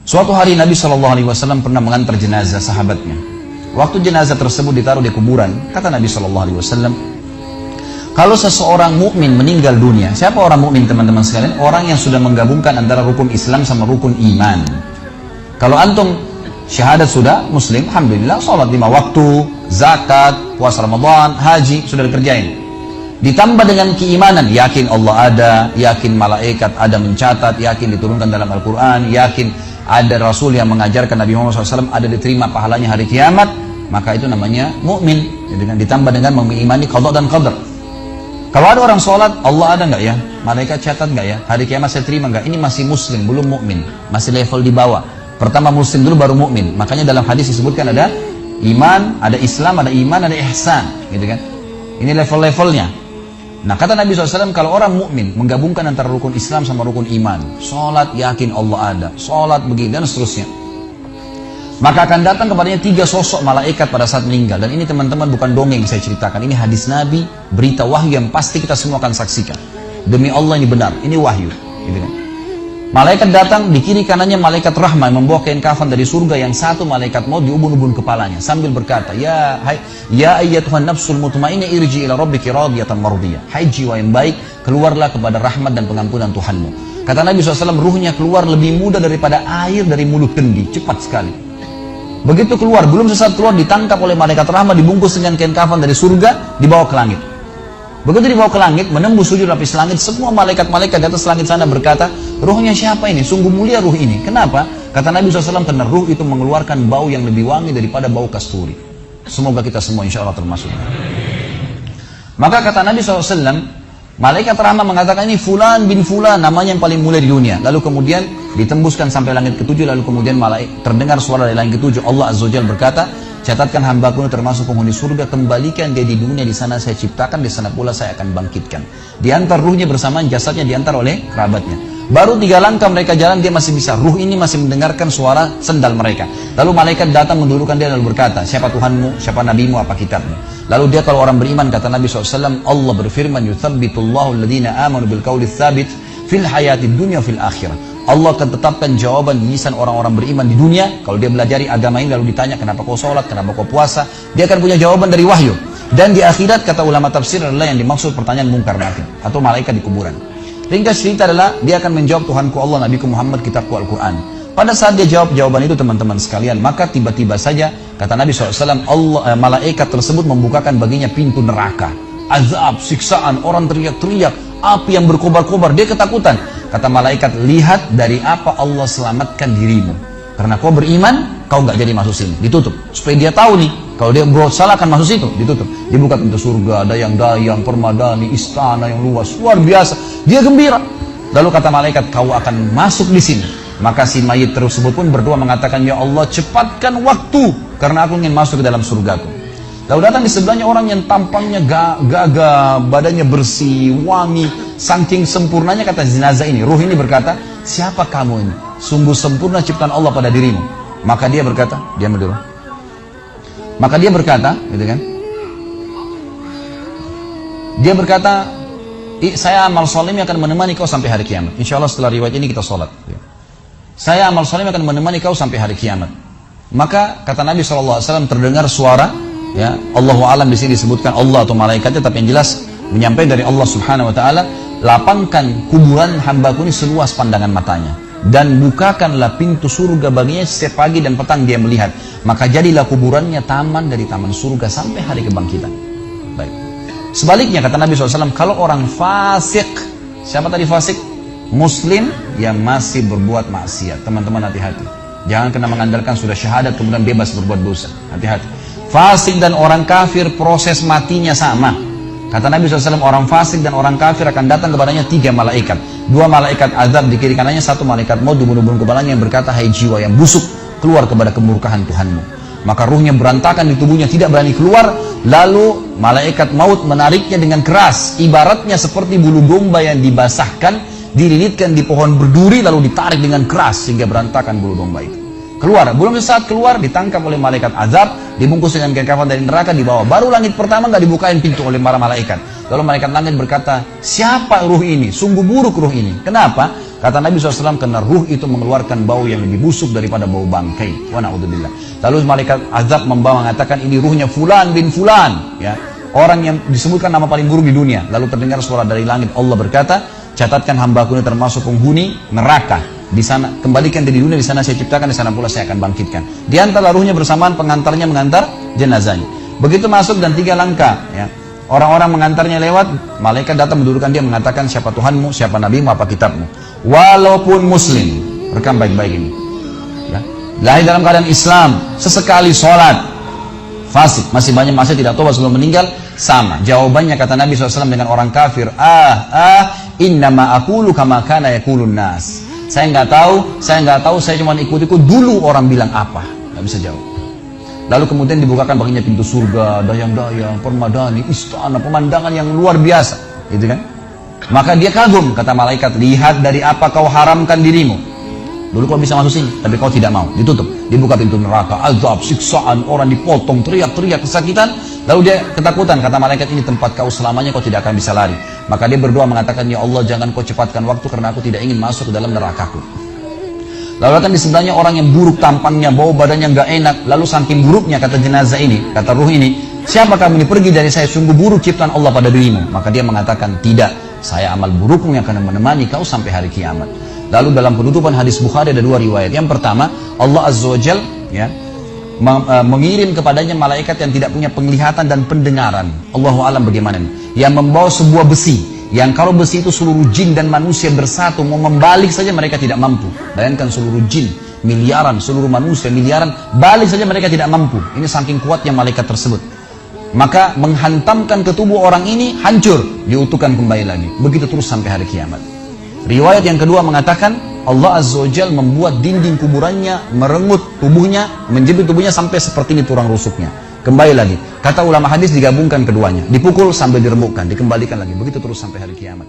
Suatu hari Nabi SAW pernah mengantar jenazah sahabatnya. Waktu jenazah tersebut ditaruh di kuburan, kata Nabi SAW, kalau seseorang mukmin meninggal dunia, siapa orang mukmin teman-teman sekalian? Orang yang sudah menggabungkan antara rukun Islam sama rukun iman. Kalau antum syahadat sudah, muslim, alhamdulillah, sholat 5 waktu, zakat, puasa Ramadan, haji, sudah dikerjain. Ditambah dengan keimanan, yakin Allah ada, yakin malaikat ada mencatat, yakin diturunkan dalam Al-Quran, yakin ada Rasul yang mengajarkan Nabi Muhammad SAW ada diterima pahalanya hari kiamat, maka itu namanya mukmin. Ditambah dengan mengimani qada dan qadar. Kalau ada orang sholat, Allah ada nggak ya? Malaikat catat nggak ya? Hari kiamat saya terima nggak? Ini masih muslim, belum mukmin, masih level di bawah. Pertama muslim dulu baru mukmin. Makanya dalam hadis disebutkan ada iman, ada Islam, ada iman, ada ihsan, gitu kan? Ini level-levelnya. Nah, kata Nabi SAW, kalau orang mukmin menggabungkan antara rukun Islam sama rukun iman, sholat yakin Allah ada, sholat begini dan seterusnya, maka akan datang kepadanya 3 sosok malaikat pada saat meninggal. Dan ini teman-teman bukan dongeng saya ceritakan, ini hadis Nabi, berita wahyu yang pasti kita semua akan saksikan. Demi Allah ini benar, ini wahyu, gitu kan? Malaikat datang, di kiri kanannya malaikat rahmah membawa kain kafan dari surga, yang satu malaikat maut di ubun-ubun kepalanya sambil berkata, ya ayyatuhan nafsul mutmainnah irji ila rabbiki radiyatan mardiyah. Hai jiwa yang baik, keluarlah kepada rahmat dan pengampunan Tuhanmu. Kata Nabi SAW, ruhnya keluar lebih mudah daripada air dari mulut kendi, cepat sekali. Begitu keluar, belum sesaat keluar, ditangkap oleh malaikat rahmah, dibungkus dengan kain kafan dari surga, dibawa ke langit. Begitu dibawa ke langit, menembus 7 lapis langit, semua malaikat-malaikat di atas langit sana berkata, ruhnya siapa ini? Sungguh mulia ruh ini. Kenapa? Kata Nabi SAW, karena ruh itu mengeluarkan bau yang lebih wangi daripada bau kasturi. Semoga kita semua insya Allah termasuk. Maka kata Nabi SAW, malaikat rahmah mengatakan, ini fulan bin fulan, namanya yang paling mulia di dunia. Lalu kemudian ditembuskan sampai langit ke-7, lalu kemudian terdengar suara dari langit ke-7. Allah Azza wa Jalla berkata, catatkan hambaku ini termasuk penghuni surga, kembalikan dia di dunia, di sana saya ciptakan, di sana pula saya akan bangkitkan. Diantar ruhnya bersamaan jasadnya, diantar oleh kerabatnya. Baru 3 langkah mereka jalan, dia masih bisa, ruh ini masih mendengarkan suara sendal mereka. Lalu malaikat datang mendudukkan dia lalu berkata, siapa Tuhanmu, siapa nabimu, apa kitabmu? Lalu dia kalau orang beriman, kata Nabi SAW, Allah berfirman, yuthabbitullahu alladhina amanu bil qawli tsabit fil hayatid dunya fil akhirah. Allah akan tetapkan jawaban di lisan orang-orang beriman di dunia. Kalau dia belajari agama ini lalu ditanya kenapa kau sholat, kenapa kau puasa, dia akan punya jawaban dari wahyu. Dan di akhirat, kata ulama tafsir, adalah yang dimaksud pertanyaan mungkar nakir atau malaikat di kuburan. Ringkas cerita adalah dia akan menjawab, Tuhanku Allah, Nabiku Muhammad, kitabku Al-Quran. Pada saat dia jawab jawaban itu teman-teman sekalian, maka tiba-tiba saja kata Nabi SAW, malaikat tersebut membukakan baginya pintu neraka, azab, siksaan, orang teriak-teriak, api yang berkobar-kobar, dia ketakutan. Kata malaikat, lihat dari apa Allah selamatkan dirimu. Karena kau beriman, kau nggak jadi masuk sini. Ditutup. Supaya dia tahu nih, kalau dia berbuat salah akan masuk situ. Ditutup. Dibuka pintu surga, dayang-dayang, permadani, istana yang luas, luar biasa. Dia gembira. Lalu kata malaikat, kau akan masuk di sini. Maka si mayit tersebut pun berdoa mengatakan, ya Allah cepatkan waktu, karena aku ingin masuk ke dalam surgaku. Lalu datang di sebelahnya orang yang tampangnya gagah, badannya bersih, wangi, saking sempurnanya kata jenazah ini. Ruh ini berkata, siapa kamu ini? Sungguh sempurna ciptaan Allah pada dirimu. Maka dia berkata, diam dulu. Maka dia berkata, gitu kan? Dia berkata, saya amal solim akan menemani kau sampai hari kiamat. Insya Allah setelah riwayat ini kita sholat. Saya amal solim akan menemani kau sampai hari kiamat. Maka kata Nabi SAW terdengar suara, ya, Allahu alam di sini disebutkan Allah atau malaikatnya, tapi yang jelas menyampaikan dari Allah Subhanahu wa taala, lapangkan kuburan hambaku ini seluas pandangan matanya dan bukakanlah pintu surga baginya setiap pagi dan petang dia melihat, maka jadilah kuburannya taman dari taman surga sampai hari kebangkitan. Baik. Sebaliknya kata Nabi SAW, kalau orang fasik, siapa tadi fasik? Muslim yang masih berbuat maksiat. Teman-teman hati-hati, jangan kena mengandalkan sudah syahadat kemudian bebas berbuat dosa. Hati-hati. Fasik dan orang kafir proses matinya sama. Kata Nabi SAW, orang fasik dan orang kafir akan datang kepadanya 3 malaikat. 2 malaikat azab di kiri kanannya, 1 malaikat maut di bunuh-bunuh kepalanya yang berkata, hai jiwa yang busuk, keluar kepada kemurkaan Tuhanmu. Maka ruhnya berantakan di tubuhnya, tidak berani keluar. Lalu malaikat maut menariknya dengan keras, ibaratnya seperti bulu domba yang dibasahkan, dililitkan di pohon berduri, lalu ditarik dengan keras sehingga berantakan bulu domba itu. Keluar, belum sesaat keluar ditangkap oleh malaikat azab, dibungkus dengan kain kafan dari neraka, dibawa. Baru langit pertama nggak dibukain pintu oleh para malaikat. Lalu malaikat langit berkata, siapa ruh ini? Sungguh buruk ruh ini. Kenapa? Kata Nabi SAW, karena ruh itu mengeluarkan bau yang lebih busuk daripada bau bangkai. Wa na'udzubillah. Lalu malaikat azab membawa mengatakan, ini ruhnya fulan bin fulan, ya, orang yang disebutkan nama paling buruk di dunia. Lalu terdengar suara dari langit, Allah berkata, catatkan hambaku ini termasuk penghuni neraka. Di sana, kembalikan di dunia, di sana saya ciptakan, di sana pula saya akan bangkitkan. Di antara ruhnya bersamaan pengantarnya mengantar jenazahnya. Begitu masuk dan 3 langkah, ya, orang-orang mengantarnya lewat, malaikat datang mendudukkan dia, mengatakan siapa Tuhanmu, siapa nabimu, apa kitabmu. Walaupun muslim, rekam baik-baik ini, ya, lahir dalam keadaan Islam, sesekali sholat, fasik, masih banyak masih tidak tobat sebelum meninggal, sama. Jawabannya kata Nabi SAW dengan orang kafir, innama aqulu kama kana yaqulun nas. Saya nggak tahu, saya cuma ikut-ikut dulu orang bilang apa, nggak bisa jawab. Lalu kemudian dibukakan baginya pintu surga, dayang-dayang, permadani, istana, pemandangan yang luar biasa, gitu kan? Maka dia kagum, kata malaikat, lihat dari apa kau haramkan dirimu. Dulu kau bisa masuk sini, tapi kau tidak mau, ditutup. Dibuka pintu neraka, azab, siksaan, orang dipotong, teriak-teriak, kesakitan. Lalu dia ketakutan, kata malaikat, ini tempat kau selamanya, kau tidak akan bisa lari. Maka dia berdoa mengatakan, ya Allah, jangan kau cepatkan waktu karena aku tidak ingin masuk ke dalam nerakaku. Lalu akan di sebelahnya orang yang buruk tampangnya, bau badannya nggak enak. Lalu saking buruknya, kata jenazah ini, kata ruh ini, siapa kamu ini, pergi dari saya, sungguh buruk ciptaan Allah pada dirimu. Maka dia mengatakan, tidak, saya amal burukmu yang akan menemani kau sampai hari kiamat. Lalu dalam penutupan hadis Bukhari ada 2 riwayat. Yang pertama, Allah Azza wa Jal, ya, mengirim kepadanya malaikat yang tidak punya penglihatan dan pendengaran. Allahu alam bagaimana ini, yang membawa sebuah besi, yang kalau besi itu seluruh jin dan manusia bersatu mau membalik saja mereka tidak mampu. Bayangkan seluruh jin miliaran, seluruh manusia miliaran, balik saja mereka tidak mampu. Ini saking kuatnya malaikat tersebut. Maka menghantamkan ke tubuh orang ini, hancur, diutuhkan kembali lagi. Begitu terus sampai hari kiamat. Riwayat yang kedua mengatakan, Allah Azza wa Jal membuat dinding kuburannya merengut tubuhnya, menjepit tubuhnya sampai seperti ini tulang rusuknya. Kembali lagi. Kata ulama hadis digabungkan keduanya. Dipukul sambil diremukkan, dikembalikan lagi. Begitu terus sampai hari kiamat.